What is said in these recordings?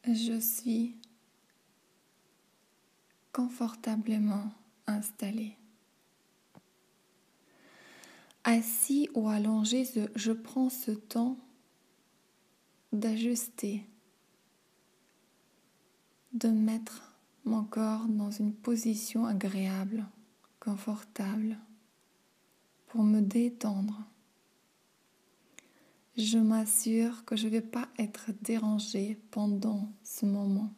Je suis confortablement installée. Assis ou allongé, je prends ce temps d'ajuster, de mettre mon corps dans une position agréable, confortable, pour me détendre. Je m'assure que je ne vais pas être dérangée pendant ce moment.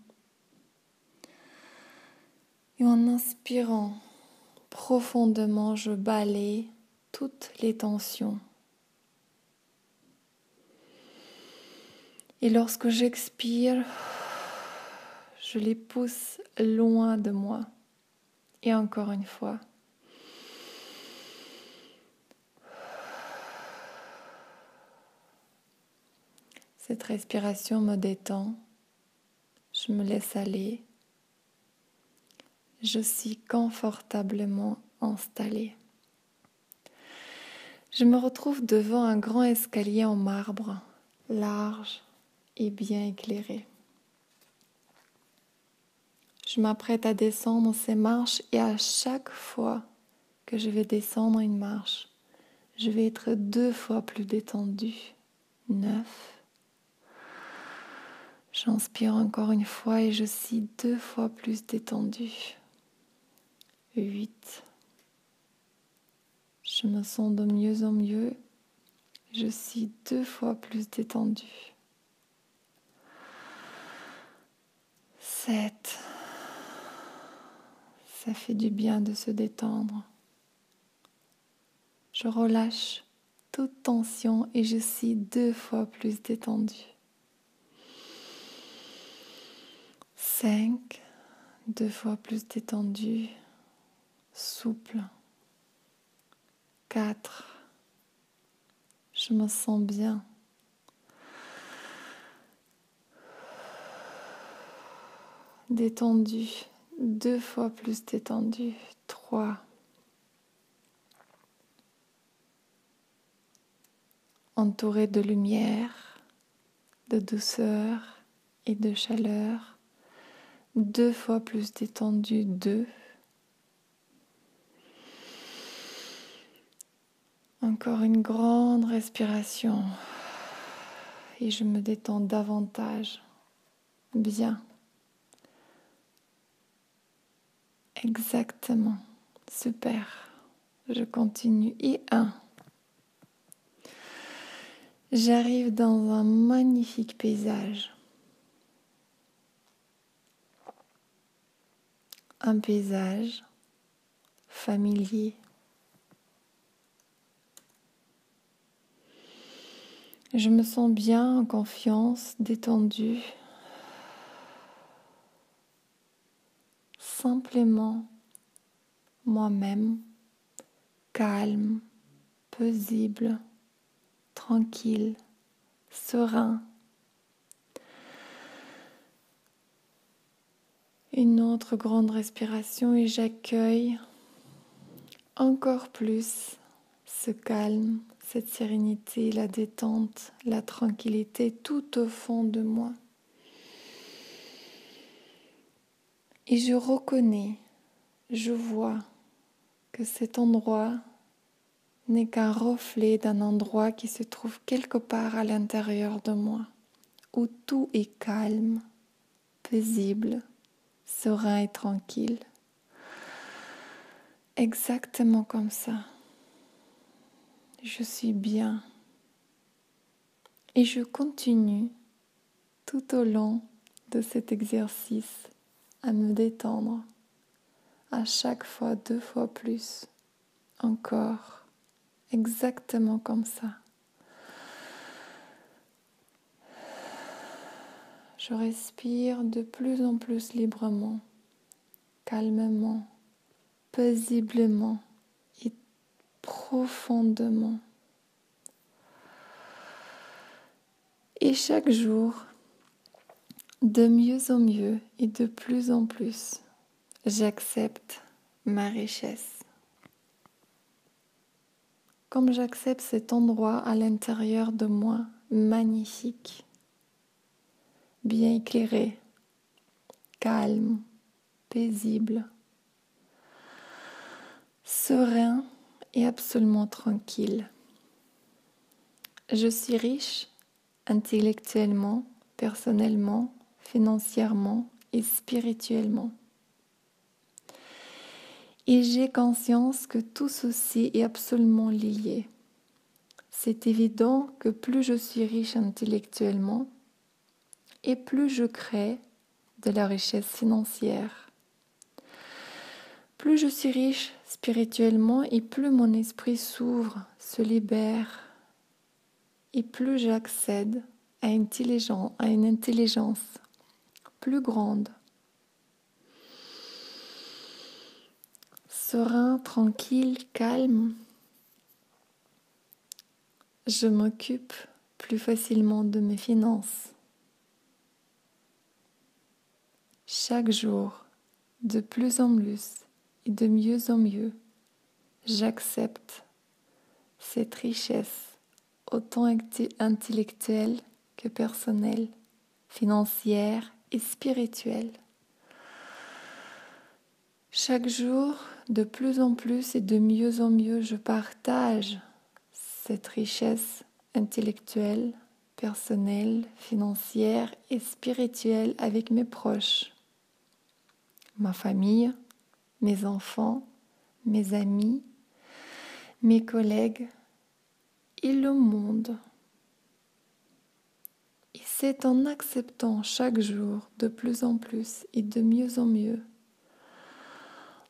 Et en inspirant profondément, je balaye toutes les tensions. Et lorsque j'expire, je les pousse loin de moi. Et encore une fois. Cette respiration me détend. Je me laisse aller. Je suis confortablement installée. Je me retrouve devant un grand escalier en marbre, large et bien éclairé. Je m'apprête à descendre ces marches et à chaque fois que je vais descendre une marche, je vais être 2 fois plus détendue. 9. J'inspire encore une fois et je suis 2 fois plus détendue. 8. Je me sens de mieux en mieux. Je suis 2 fois plus détendue. 7. Ça fait du bien de se détendre. Je relâche toute tension et je suis 2 fois plus détendue. 5. 2 fois plus détendue, souple. 4. Je me sens bien. 'Détendue, 2 fois plus détendue. 3. Entourée de lumière, de douceur et de chaleur. 2 fois plus détendue. 2. Encore une grande respiration. Et je me détends davantage. Bien. Exactement. Super. Je continue. Et 1. J'arrive dans un magnifique paysage. Un paysage familier. Je me sens bien, en confiance, détendue. Simplement moi-même, calme, paisible, tranquille, serein. Une autre grande respiration et j'accueille encore plus ce calme, cette sérénité, la détente, la tranquillité tout au fond de moi. Et je reconnais, je vois que cet endroit n'est qu'un reflet d'un endroit qui se trouve quelque part à l'intérieur de moi, où tout est calme, paisible, serein et tranquille. Exactement comme ça. Je suis bien. Et je continue tout au long de cet exercice à me détendre, à chaque fois 2 fois plus, encore, exactement comme ça. Je respire de plus en plus librement, calmement, paisiblement et profondément. Et chaque jour, de mieux en mieux et de plus en plus, j'accepte ma richesse. Comme j'accepte cet endroit à l'intérieur de moi, magnifique, bien éclairé, calme, paisible, serein et absolument tranquille. Je suis riche intellectuellement, personnellement, financièrement et spirituellement. Et j'ai conscience que tout ceci est absolument lié. C'est évident que plus je suis riche intellectuellement et plus je crée de la richesse financière. Plus je suis riche spirituellement et plus mon esprit s'ouvre, se libère et plus j'accède à une intelligence plus grande. Serein, tranquille, calme, je m'occupe plus facilement de mes finances. Chaque jour, de plus en plus et de mieux en mieux, j'accepte cette richesse, autant intellectuelle que personnelle, financière et spirituelle. Chaque jour, de plus en plus et de mieux en mieux, je partage cette richesse intellectuelle, personnelle, financière et spirituelle avec mes proches, ma famille, mes enfants, mes amis, mes collègues et le monde. Et c'est en acceptant chaque jour de plus en plus et de mieux en mieux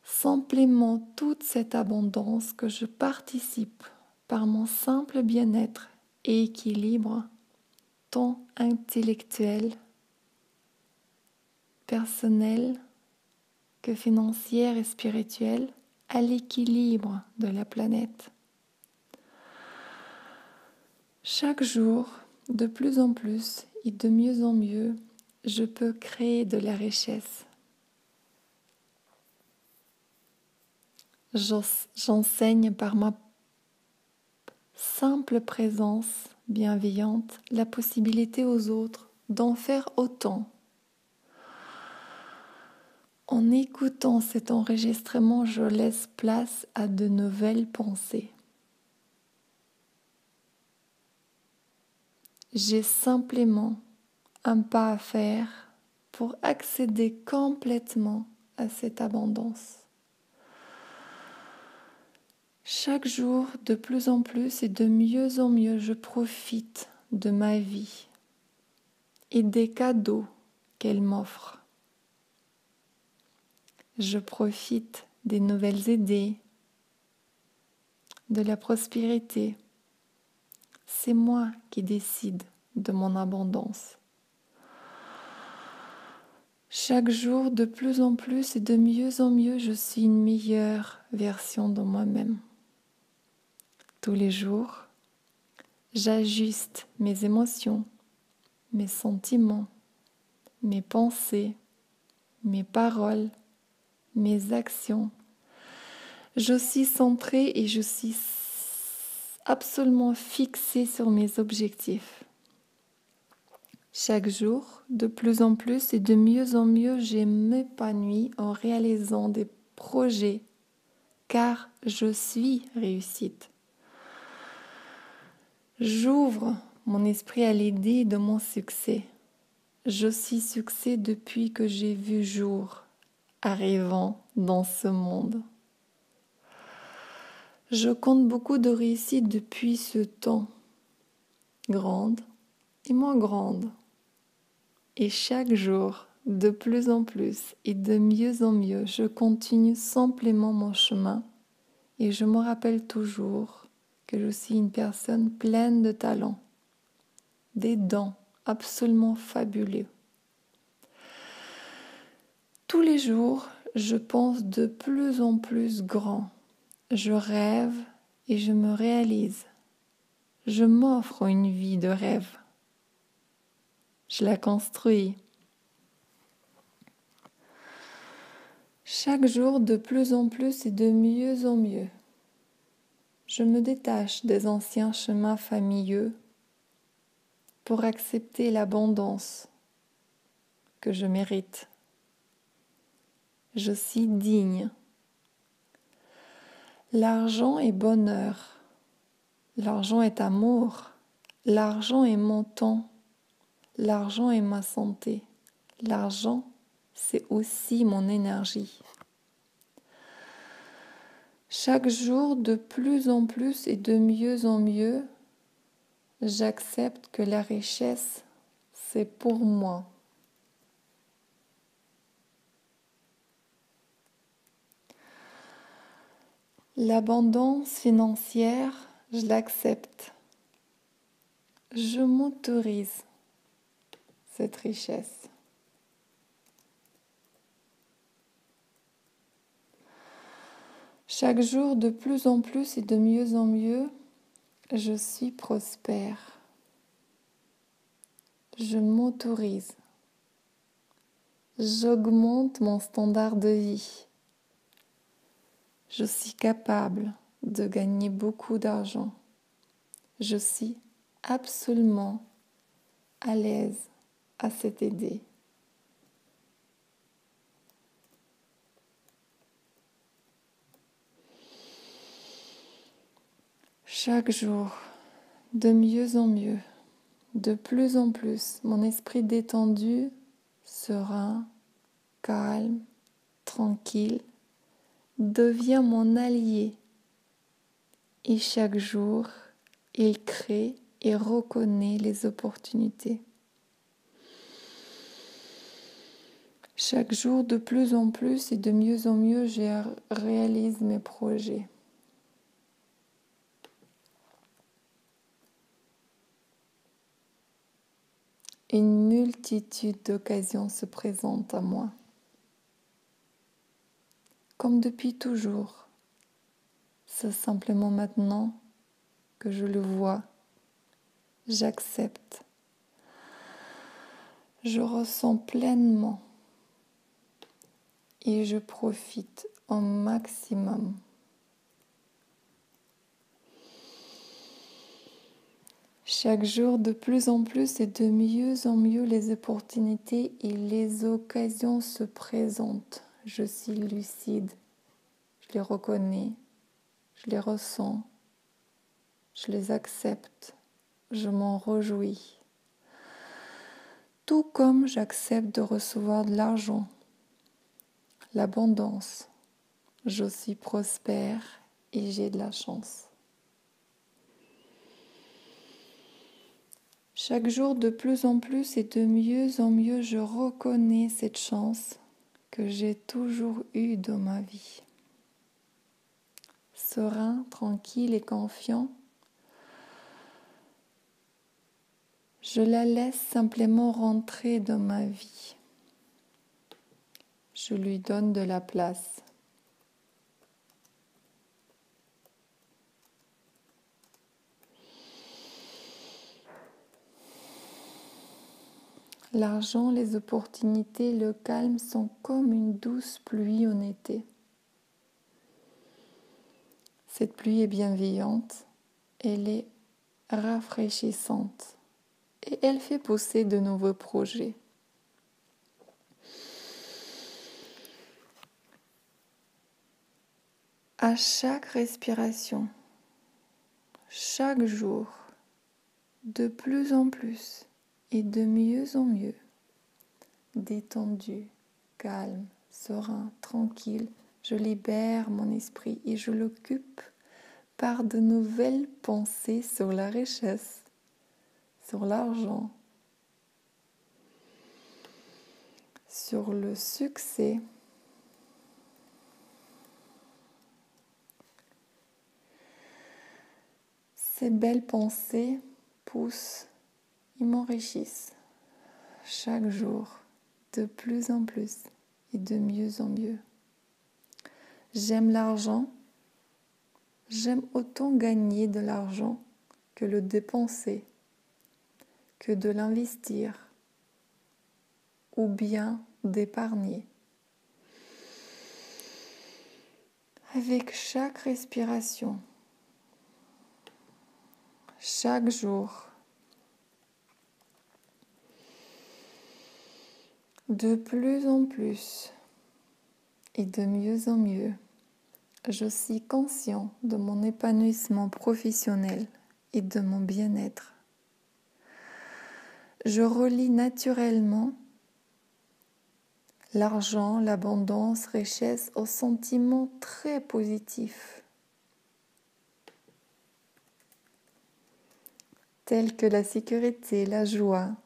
simplement toute cette abondance que je participe par mon simple bien-être et équilibre, tant intellectuel, personnel que financier et spirituel, à l'équilibre de la planète. Chaque jour, de plus en plus et de mieux en mieux, je peux créer de la richesse. J'enseigne par ma simple présence bienveillante la possibilité aux autres d'en faire autant. En écoutant cet enregistrement, je laisse place à de nouvelles pensées. J'ai simplement un pas à faire pour accéder complètement à cette abondance. Chaque jour, de plus en plus et de mieux en mieux, je profite de ma vie et des cadeaux qu'elle m'offre. Je profite des nouvelles idées, de la prospérité. C'est moi qui décide de mon abondance. Chaque jour, de plus en plus et de mieux en mieux, je suis une meilleure version de moi-même. Tous les jours, j'ajuste mes émotions, mes sentiments, mes pensées, mes paroles, mes actions. Je suis centrée et je suis absolument fixée sur mes objectifs. Chaque jour, de plus en plus et de mieux en mieux, je m'épanouis en réalisant des projets, car je suis réussite. J'ouvre mon esprit à l'idée de mon succès. Je suis succès depuis que j'ai vu jour, arrivant dans ce monde. Je compte beaucoup de réussites depuis ce temps, grande et moins grande. Et chaque jour, de plus en plus et de mieux en mieux, je continue simplement mon chemin et je me rappelle toujours que je suis une personne pleine de talents, des dons absolument fabuleux. Tous les jours, je pense de plus en plus grand. Je rêve et je me réalise. Je m'offre une vie de rêve. Je la construis. Chaque jour, de plus en plus et de mieux en mieux. Je me détache des anciens chemins familiaux pour accepter l'abondance que je mérite. Je suis digne. L'argent est bonheur. L'argent est amour. L'argent est mon temps. L'argent est ma santé. L'argent, c'est aussi mon énergie. Chaque jour, de plus en plus et de mieux en mieux, j'accepte que la richesse, c'est pour moi. L'abondance financière, je l'accepte. Je m'autorise cette richesse. Chaque jour, de plus en plus et de mieux en mieux, je suis prospère. Je m'autorise. J'augmente mon standard de vie. Je suis capable de gagner beaucoup d'argent. Je suis absolument à l'aise à cette idée. Chaque jour, de mieux en mieux, de plus en plus, mon esprit détendu, serein, calme, tranquille, devient mon allié. Et chaque jour, il crée et reconnaît les opportunités. Chaque jour, de plus en plus et de mieux en mieux, je réalise mes projets. Une multitude d'occasions se présentent à moi. Comme depuis toujours, c'est simplement maintenant que je le vois, j'accepte. Je ressens pleinement et je profite au maximum. Chaque jour, de plus en plus et de mieux en mieux, les opportunités et les occasions se présentent. Je suis lucide, je les reconnais, je les ressens, je les accepte, je m'en réjouis. Tout comme j'accepte de recevoir de l'argent, l'abondance. Je suis prospère et j'ai de la chance. Chaque jour, de plus en plus et de mieux en mieux, je reconnais cette chance que j'ai toujours eue dans ma vie. Serein, tranquille et confiant, je la laisse simplement rentrer dans ma vie. Je lui donne de la place. L'argent, les opportunités, le calme sont comme une douce pluie en été. Cette pluie est bienveillante, elle est rafraîchissante et elle fait pousser de nouveaux projets. À chaque respiration, chaque jour, de plus en plus et de mieux en mieux, détendu, calme, serein, tranquille, je libère mon esprit et je l'occupe par de nouvelles pensées sur la richesse, sur l'argent, sur le succès. Ces belles pensées poussent et m'enrichissent chaque jour de plus en plus et de mieux en mieux. J'aime l'argent, j'aime autant gagner de l'argent que le dépenser, que de l'investir ou bien d'épargner. Avec chaque respiration, chaque jour, De plus en plus et de mieux en mieux, je suis conscient de mon épanouissement professionnel et de mon bien-être. Je relie naturellement l'argent, l'abondance, richesse aux sentiments très positifs, tels que la sécurité, la joie,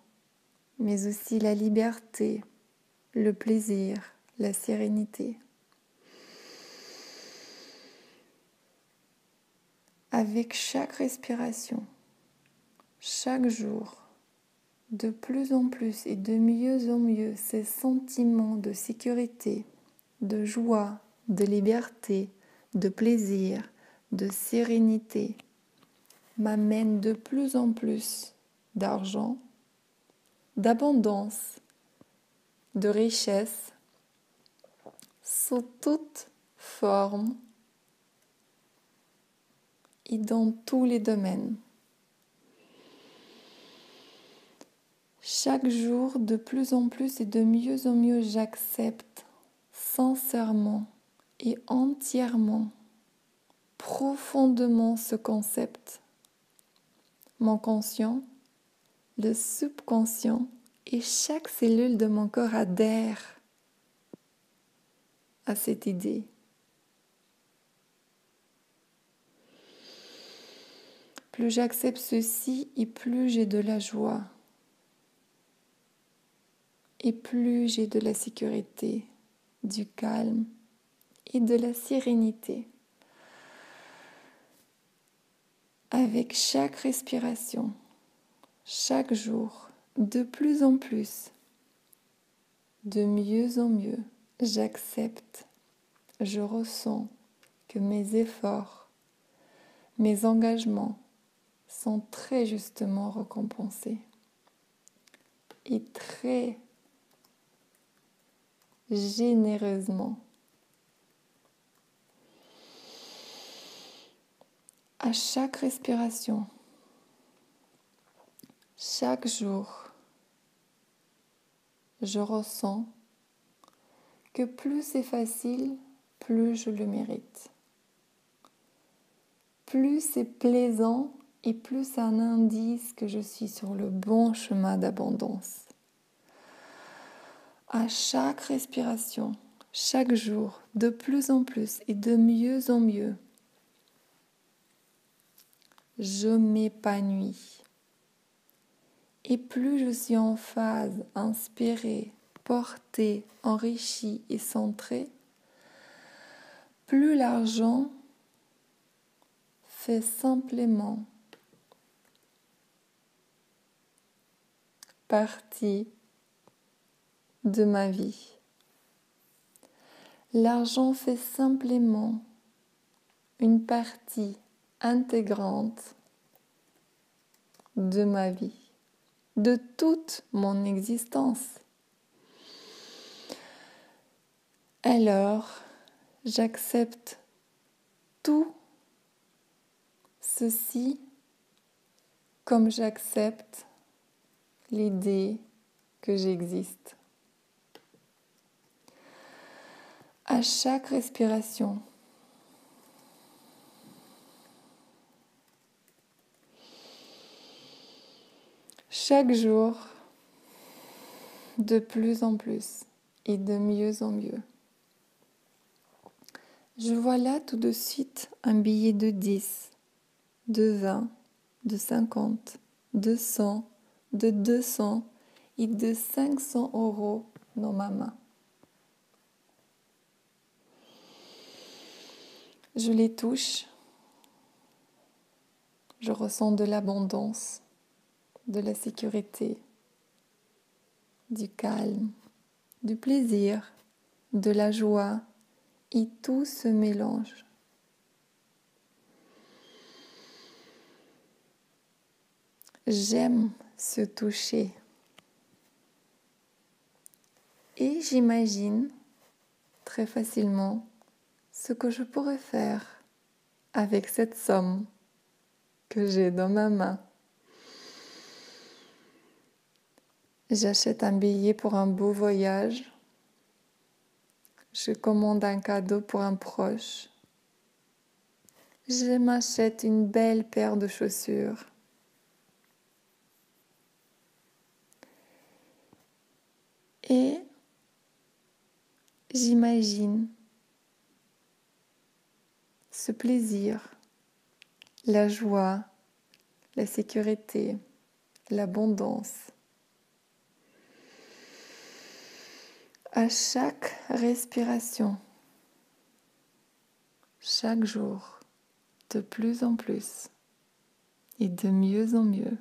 mais aussi la liberté, le plaisir, la sérénité. Avec chaque respiration, chaque jour, de plus en plus et de mieux en mieux, ces sentiments de sécurité, de joie, de liberté, de plaisir, de sérénité m'amènent de plus en plus d'argent, d'abondance, de richesse, sous toute forme et dans tous les domaines. Chaque jour, de plus en plus et de mieux en mieux, j'accepte sincèrement et entièrement, profondément ce concept. Mon conscient, le subconscient et chaque cellule de mon corps adhère à cette idée. Plus j'accepte ceci et plus j'ai de la joie. Et plus j'ai de la sécurité, du calme et de la sérénité. Avec chaque respiration, chaque jour, de plus en plus, de mieux en mieux, j'accepte, je ressens que mes efforts, mes engagements sont très justement récompensés et très généreusement. À chaque respiration, chaque jour, je ressens que plus c'est facile, plus je le mérite. Plus c'est plaisant et plus c'est un indice que je suis sur le bon chemin d'abondance. À chaque respiration, chaque jour, de plus en plus et de mieux en mieux, je m'épanouis. Et plus je suis en phase, inspirée, portée, enrichie et centrée, plus l'argent fait simplement partie de ma vie. L'argent fait simplement une partie intégrante de ma vie, de toute mon existence. Alors, j'accepte tout ceci comme j'accepte l'idée que j'existe. À chaque respiration, chaque jour, de plus en plus et de mieux en mieux. Je vois là tout de suite un billet de 10, de 20, de 50, de 100, de 200 et de 500 € dans ma main. Je les touche, je ressens de l'abondance, de la sécurité, du calme, du plaisir, de la joie et tout se mélange. J'aime ce toucher et j'imagine très facilement ce que je pourrais faire avec cette somme que j'ai dans ma main. J'achète un billet pour un beau voyage. Je commande un cadeau pour un proche. Je m'achète une belle paire de chaussures. Et j'imagine ce plaisir, la joie, la sécurité, l'abondance. À chaque respiration, chaque jour, de plus en plus et de mieux en mieux.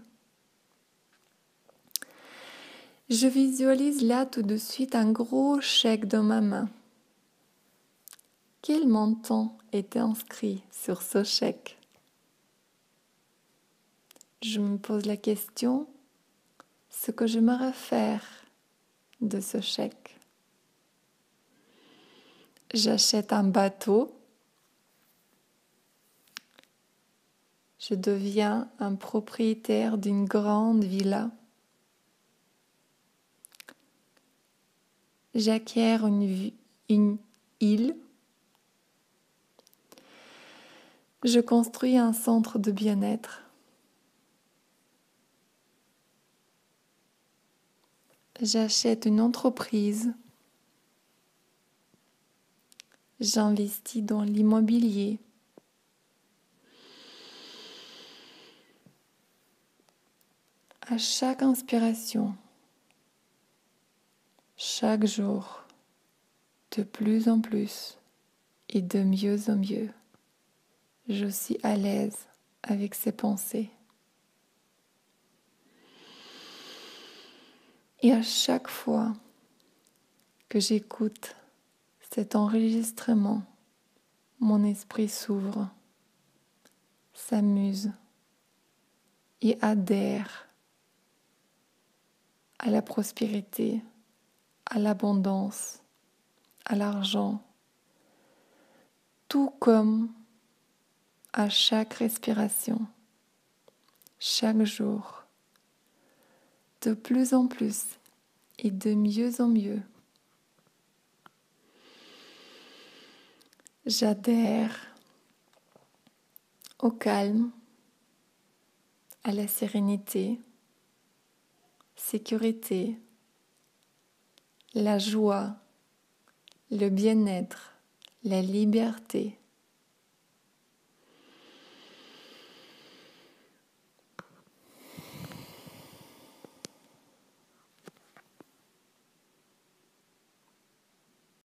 Je visualise là tout de suite un gros chèque dans ma main. Quel montant était inscrit sur ce chèque? Je me pose la question, ce que j'aimerais faire de ce chèque. J'achète un bateau. Je deviens un propriétaire d'une grande villa. J'acquiers une île. Je construis un centre de bien-être. J'achète une entreprise. J'investis dans l'immobilier. À chaque inspiration, chaque jour, de plus en plus et de mieux en mieux, je suis à l'aise avec ces pensées. Et à chaque fois que j'écoute cet enregistrement, mon esprit s'ouvre, s'amuse et adhère à la prospérité, à l'abondance, à l'argent, tout comme à chaque respiration, chaque jour, de plus en plus et de mieux en mieux. J'adhère au calme, à la sérénité, sécurité, la joie, le bien-être, la liberté,